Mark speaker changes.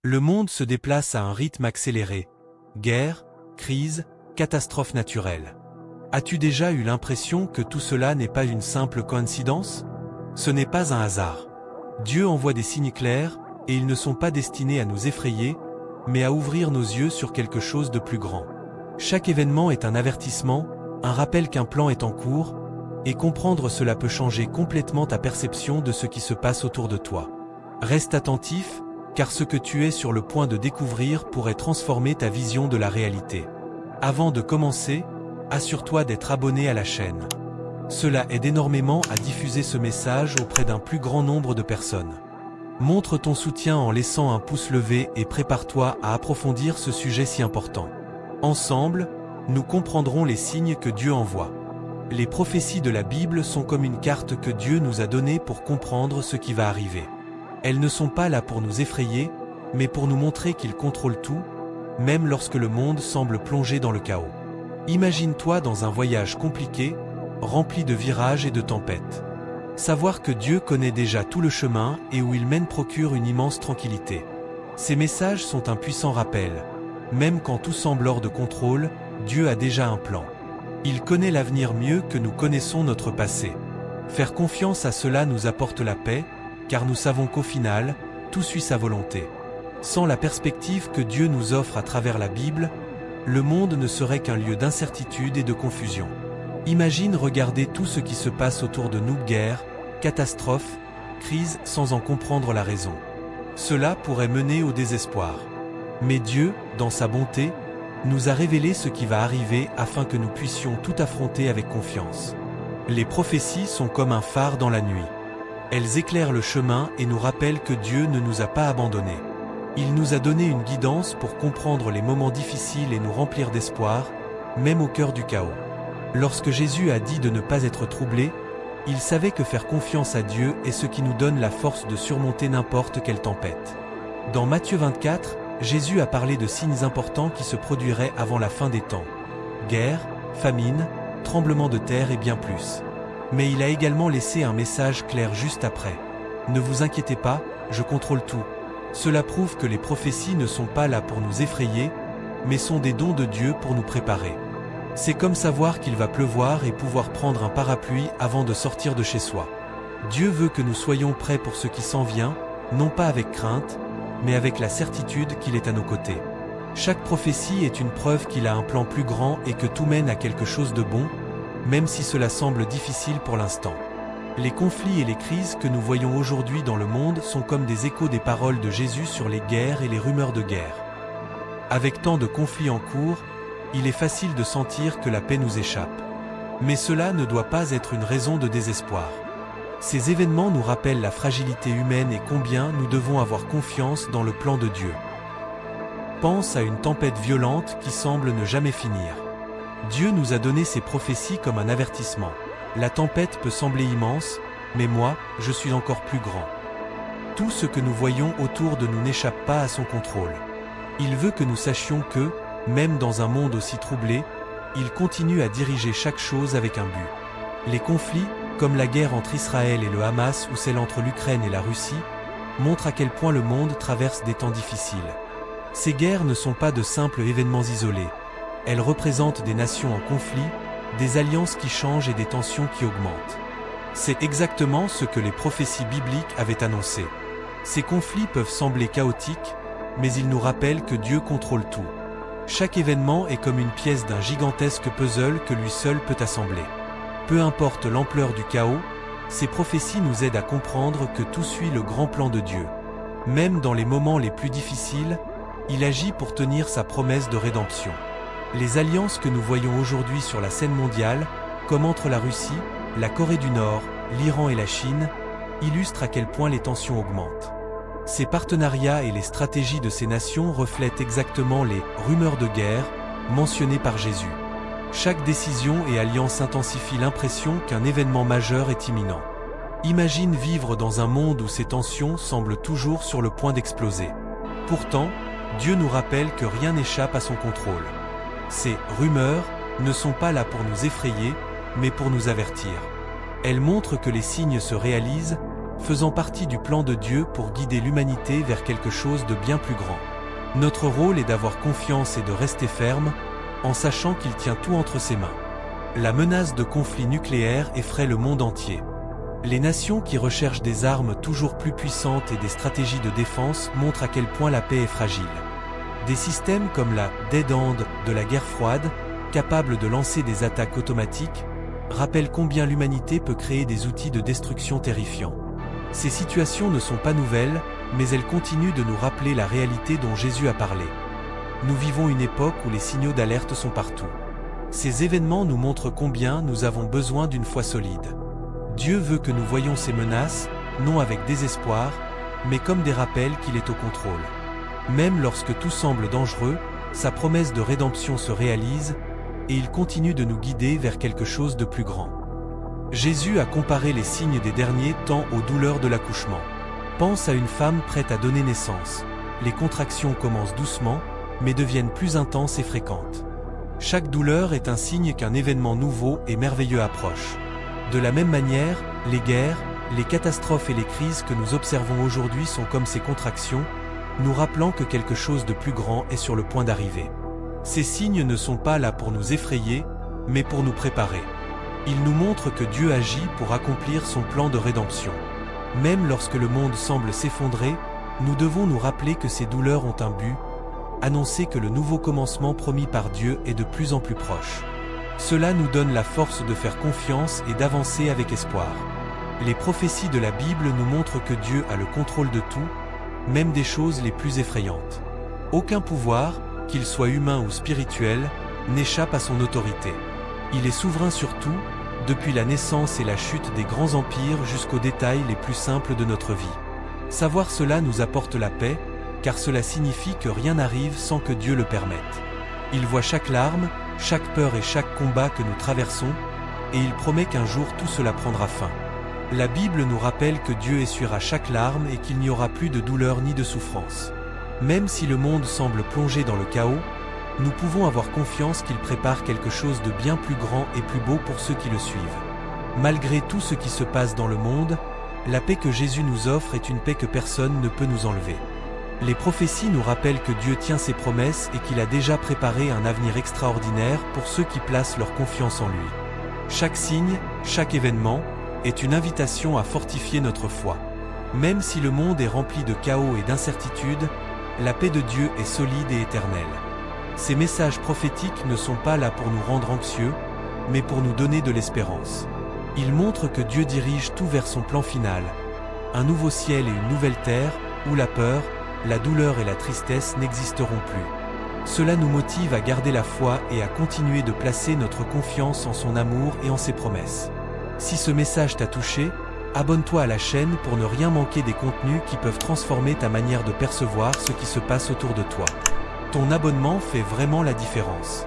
Speaker 1: Le monde se déplace à un rythme accéléré. Guerre, crise, catastrophes naturelles. As-tu déjà eu l'impression que tout cela n'est pas une simple coïncidence? Ce n'est pas un hasard. Dieu envoie des signes clairs, et ils ne sont pas destinés à nous effrayer, mais à ouvrir nos yeux sur quelque chose de plus grand. Chaque événement est un avertissement, un rappel qu'un plan est en cours, et comprendre cela peut changer complètement ta perception de ce qui se passe autour de toi. Reste attentif, car ce que tu es sur le point de découvrir pourrait transformer ta vision de la réalité. Avant de commencer, assure-toi d'être abonné à la chaîne. Cela aide énormément à diffuser ce message auprès d'un plus grand nombre de personnes. Montre ton soutien en laissant un pouce levé et prépare-toi à approfondir ce sujet si important. Ensemble, nous comprendrons les signes que Dieu envoie. Les prophéties de la Bible sont comme une carte que Dieu nous a donnée pour comprendre ce qui va arriver. Elles ne sont pas là pour nous effrayer, mais pour nous montrer qu'il contrôle tout, même lorsque le monde semble plongé dans le chaos. Imagine-toi dans un voyage compliqué, rempli de virages et de tempêtes. Savoir que Dieu connaît déjà tout le chemin et où il mène procure une immense tranquillité. Ces messages sont un puissant rappel. Même quand tout semble hors de contrôle, Dieu a déjà un plan. Il connaît l'avenir mieux que nous connaissons notre passé. Faire confiance à cela nous apporte la paix, car nous savons qu'au final, tout suit sa volonté. Sans la perspective que Dieu nous offre à travers la Bible, le monde ne serait qu'un lieu d'incertitude et de confusion. Imagine regarder tout ce qui se passe autour de nous, guerre, catastrophes, crises, sans en comprendre la raison. Cela pourrait mener au désespoir. Mais Dieu, dans sa bonté, nous a révélé ce qui va arriver afin que nous puissions tout affronter avec confiance. Les prophéties sont comme un phare dans la nuit. Elles éclairent le chemin et nous rappellent que Dieu ne nous a pas abandonnés. Il nous a donné une guidance pour comprendre les moments difficiles et nous remplir d'espoir, même au cœur du chaos. Lorsque Jésus a dit de ne pas être troublé, il savait que faire confiance à Dieu est ce qui nous donne la force de surmonter n'importe quelle tempête. Dans Matthieu 24, Jésus a parlé de signes importants qui se produiraient avant la fin des temps. Guerre, famine, tremblements de terre et bien plus. Mais il a également laissé un message clair juste après. Ne vous inquiétez pas, je contrôle tout. Cela prouve que les prophéties ne sont pas là pour nous effrayer, mais sont des dons de Dieu pour nous préparer. C'est comme savoir qu'il va pleuvoir et pouvoir prendre un parapluie avant de sortir de chez soi. Dieu veut que nous soyons prêts pour ce qui s'en vient, non pas avec crainte, mais avec la certitude qu'il est à nos côtés. Chaque prophétie est une preuve qu'il a un plan plus grand et que tout mène à quelque chose de bon, même si cela semble difficile pour l'instant. Les conflits et les crises que nous voyons aujourd'hui dans le monde sont comme des échos des paroles de Jésus sur les guerres et les rumeurs de guerre. Avec tant de conflits en cours, il est facile de sentir que la paix nous échappe. Mais cela ne doit pas être une raison de désespoir. Ces événements nous rappellent la fragilité humaine et combien nous devons avoir confiance dans le plan de Dieu. Pense à une tempête violente qui semble ne jamais finir. Dieu nous a donné ces prophéties comme un avertissement. La tempête peut sembler immense, mais moi, je suis encore plus grand. Tout ce que nous voyons autour de nous n'échappe pas à son contrôle. Il veut que nous sachions que, même dans un monde aussi troublé, il continue à diriger chaque chose avec un but. Les conflits, comme la guerre entre Israël et le Hamas ou celle entre l'Ukraine et la Russie, montrent à quel point le monde traverse des temps difficiles. Ces guerres ne sont pas de simples événements isolés. Elles représentent des nations en conflit, des alliances qui changent et des tensions qui augmentent. C'est exactement ce que les prophéties bibliques avaient annoncé. Ces conflits peuvent sembler chaotiques, mais ils nous rappellent que Dieu contrôle tout. Chaque événement est comme une pièce d'un gigantesque puzzle que lui seul peut assembler. Peu importe l'ampleur du chaos, ces prophéties nous aident à comprendre que tout suit le grand plan de Dieu. Même dans les moments les plus difficiles, il agit pour tenir sa promesse de rédemption. Les alliances que nous voyons aujourd'hui sur la scène mondiale, comme entre la Russie, la Corée du Nord, l'Iran et la Chine, illustrent à quel point les tensions augmentent. Ces partenariats et les stratégies de ces nations reflètent exactement les « rumeurs de guerre » mentionnées par Jésus. Chaque décision et alliance intensifie l'impression qu'un événement majeur est imminent. Imagine vivre dans un monde où ces tensions semblent toujours sur le point d'exploser. Pourtant, Dieu nous rappelle que rien n'échappe à son contrôle. Ces « rumeurs » ne sont pas là pour nous effrayer, mais pour nous avertir. Elles montrent que les signes se réalisent, faisant partie du plan de Dieu pour guider l'humanité vers quelque chose de bien plus grand. Notre rôle est d'avoir confiance et de rester ferme, en sachant qu'il tient tout entre ses mains. La menace de conflit nucléaire effraie le monde entier. Les nations qui recherchent des armes toujours plus puissantes et des stratégies de défense montrent à quel point la paix est fragile. Des systèmes comme la « Dead Hand » de la guerre froide, capables de lancer des attaques automatiques, rappellent combien l'humanité peut créer des outils de destruction terrifiants. Ces situations ne sont pas nouvelles, mais elles continuent de nous rappeler la réalité dont Jésus a parlé. Nous vivons une époque où les signaux d'alerte sont partout. Ces événements nous montrent combien nous avons besoin d'une foi solide. Dieu veut que nous voyions ces menaces, non avec désespoir, mais comme des rappels qu'il est au contrôle. Même lorsque tout semble dangereux, sa promesse de rédemption se réalise, et il continue de nous guider vers quelque chose de plus grand. Jésus a comparé les signes des derniers temps aux douleurs de l'accouchement. Pense à une femme prête à donner naissance. Les contractions commencent doucement, mais deviennent plus intenses et fréquentes. Chaque douleur est un signe qu'un événement nouveau et merveilleux approche. De la même manière, les guerres, les catastrophes et les crises que nous observons aujourd'hui sont comme ces contractions, nous rappelant que quelque chose de plus grand est sur le point d'arriver. Ces signes ne sont pas là pour nous effrayer, mais pour nous préparer. Ils nous montrent que Dieu agit pour accomplir son plan de rédemption. Même lorsque le monde semble s'effondrer, nous devons nous rappeler que ces douleurs ont un but, annoncer que le nouveau commencement promis par Dieu est de plus en plus proche. Cela nous donne la force de faire confiance et d'avancer avec espoir. Les prophéties de la Bible nous montrent que Dieu a le contrôle de tout, même des choses les plus effrayantes. Aucun pouvoir, qu'il soit humain ou spirituel, n'échappe à son autorité. Il est souverain sur tout, depuis la naissance et la chute des grands empires jusqu'aux détails les plus simples de notre vie. Savoir cela nous apporte la paix, car cela signifie que rien n'arrive sans que Dieu le permette. Il voit chaque larme, chaque peur et chaque combat que nous traversons, et il promet qu'un jour tout cela prendra fin. La Bible nous rappelle que Dieu essuiera chaque larme et qu'il n'y aura plus de douleur ni de souffrance. Même si le monde semble plongé dans le chaos, nous pouvons avoir confiance qu'il prépare quelque chose de bien plus grand et plus beau pour ceux qui le suivent. Malgré tout ce qui se passe dans le monde, la paix que Jésus nous offre est une paix que personne ne peut nous enlever. Les prophéties nous rappellent que Dieu tient ses promesses et qu'il a déjà préparé un avenir extraordinaire pour ceux qui placent leur confiance en lui. Chaque signe, chaque événement, est une invitation à fortifier notre foi. Même si le monde est rempli de chaos et d'incertitudes, la paix de Dieu est solide et éternelle. Ces messages prophétiques ne sont pas là pour nous rendre anxieux, mais pour nous donner de l'espérance. Ils montrent que Dieu dirige tout vers son plan final, un nouveau ciel et une nouvelle terre, où la peur, la douleur et la tristesse n'existeront plus. Cela nous motive à garder la foi et à continuer de placer notre confiance en son amour et en ses promesses. Si ce message t'a touché, abonne-toi à la chaîne pour ne rien manquer des contenus qui peuvent transformer ta manière de percevoir ce qui se passe autour de toi. Ton abonnement fait vraiment la différence.